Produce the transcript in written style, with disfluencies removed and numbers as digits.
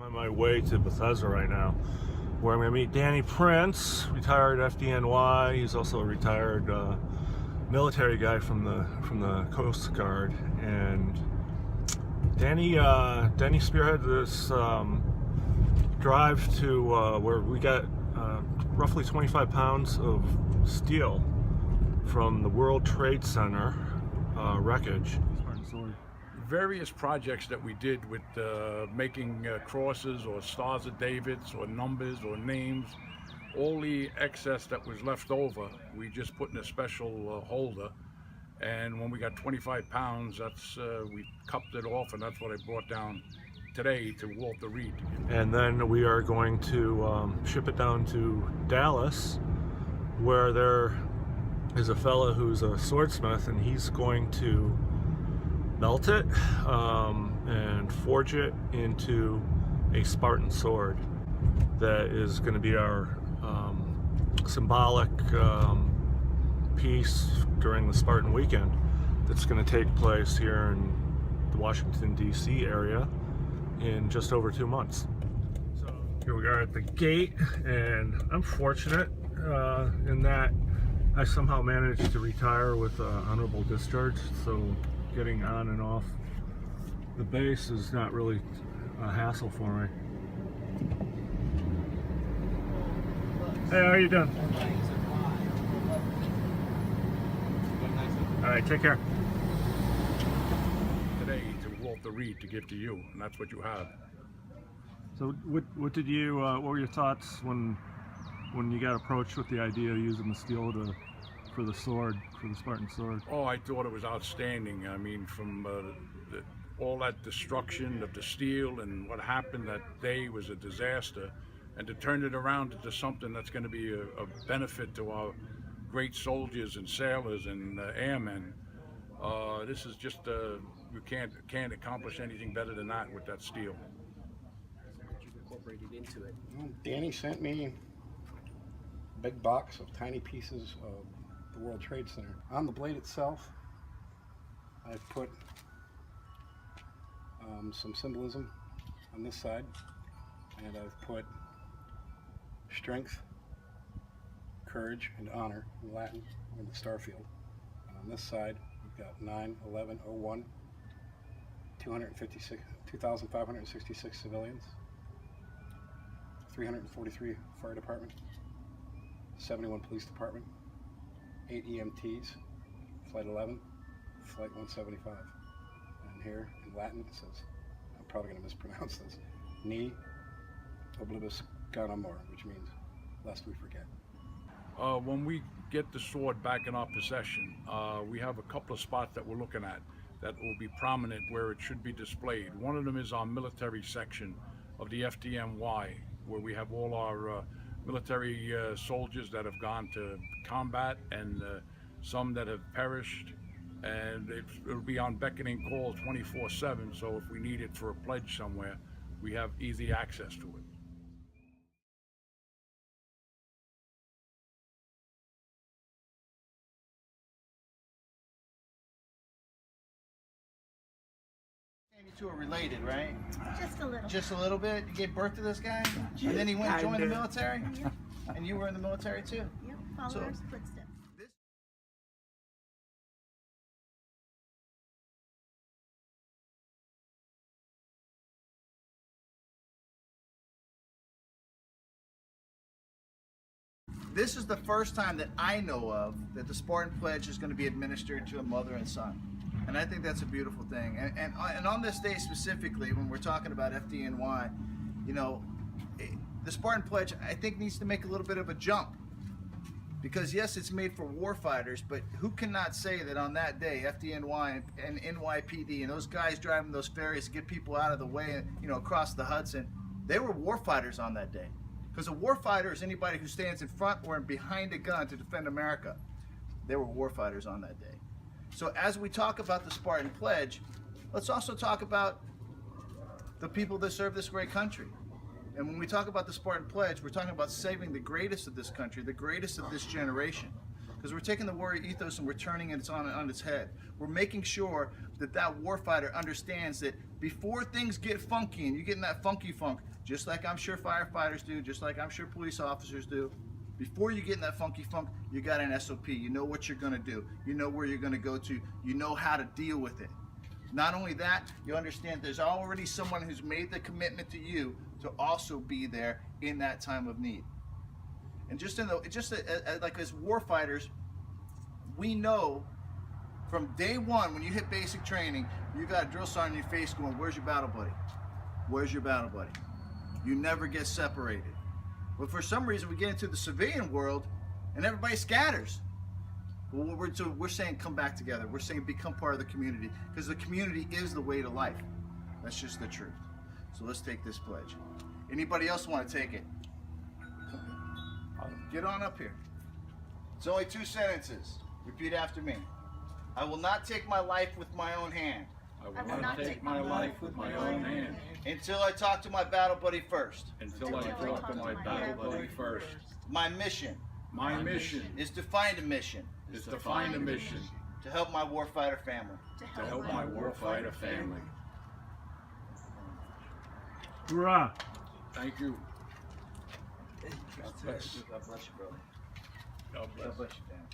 On my way to Bethesda right now, where I'm going to meet Danny Prince, retired FDNY. He's also a retired military guy from the Coast Guard, and Danny spearheaded this drive to where we got roughly 25 pounds of steel from the World Trade Center wreckage. Spartan Sword. Various projects that we did with making crosses or stars of Davids or numbers or names, all the excess that was left over, we just put in a special holder. And when we got 25 pounds, that's we cupped it off, and that's what I brought down today to Walter Reed. And then we are going to ship it down to Dallas, where there is a fella who's a swordsmith, and he's going to melt it and forge it into a Spartan sword that is going to be our symbolic piece during the Spartan weekend that's going to take place here in the Washington D.C. area in just over 2 months. So here we are at the gate, and I'm fortunate in that I somehow managed to retire with honorable discharge, so getting on and off the base is not really a hassle for me. Hey, how are you doing? All right, take care. Today to Walter Reed to give to you, and that's what you have. So what did you what were your thoughts when you got approached with the idea of using the steel for the sword, for the Spartan sword? Oh, I thought it was outstanding. I mean, from all that destruction of the steel and what happened that day was a disaster, and to turn it around into something that's going to be a benefit to our great soldiers and sailors and airmen. This is just you can't accomplish anything better than that with that steel. What you've incorporated into it. Well, Danny sent me a big box of tiny pieces of the World Trade Center. On the blade itself, I've put some symbolism on this side, and I've put strength, courage, and honor in Latin on the star field. And on this side, we've got 9/11/01, 2,566 civilians, 343 fire department, 71 police department, 8 EMTs, flight 11, flight 175. And here in Latin it says, I'm probably going to mispronounce this, Ni oblibus amor, which means lest we forget. When we get the sword back in our possession, we have a couple of spots that we're looking at that will be prominent where it should be displayed. One of them is our military section of the FDNY, where we have all our military soldiers that have gone to combat, and some that have perished, and it'll be on beckoning call 24/7, so if we need it for a pledge somewhere, we have easy access to it. You two are related, right? Just a little. Just a little bit? You gave birth to this guy? And then he went and joined the military? Yep. And you were in the military too? Yep. Follow So- our footsteps. This is the first time that I know of that the Spartan Pledge is going to be administered to a mother and son. And I think that's a beautiful thing. And on this day specifically, when we're talking about FDNY, you know, the Spartan Pledge, I think, needs to make a little bit of a jump. Because yes, it's made for warfighters, but who cannot say that on that day, FDNY and NYPD and those guys driving those ferries to get people out of the way, you know, across the Hudson, they were warfighters on that day. Because a warfighter is anybody who stands in front or behind a gun to defend America. They were warfighters on that day. So as we talk about the Spartan Pledge, let's also talk about the people that serve this great country. And when we talk about the Spartan Pledge, we're talking about saving the greatest of this country, the greatest of this generation. because we're taking the warrior ethos and we're turning it on its head. We're making sure that that warfighter understands that before things get funky and you get in that funky funk, just like I'm sure firefighters do, just like I'm sure police officers do, before you get in that funky funk, you got an SOP. You know what you're going to do. You know where you're going to go to. You know how to deal with it. Not only that, you understand there's already someone who's made the commitment to you to also be there in that time of need. And like as warfighters, we know from day one when you hit basic training, you got a drill sergeant in your face going, "Where's your battle buddy? Where's your battle buddy?" You never get separated. But for some reason, we get into the civilian world, and everybody scatters. Well, we're saying come back together. We're saying become part of the community, because the community is the way to life. That's just the truth. So let's take this pledge. Anybody else want to take it? Get on up here. It's only 2 sentences. Repeat after me. I will not take my life with my own hand. I will not take my life with my own hand until I talk to my battle buddy first. until I talk to my battle buddy first. My mission My mission is to find a mission is to find a mission to help my warfighter family. to help my warfighter family. Hoorah! Thank you. God bless you, brother. God bless. God bless you, Dan.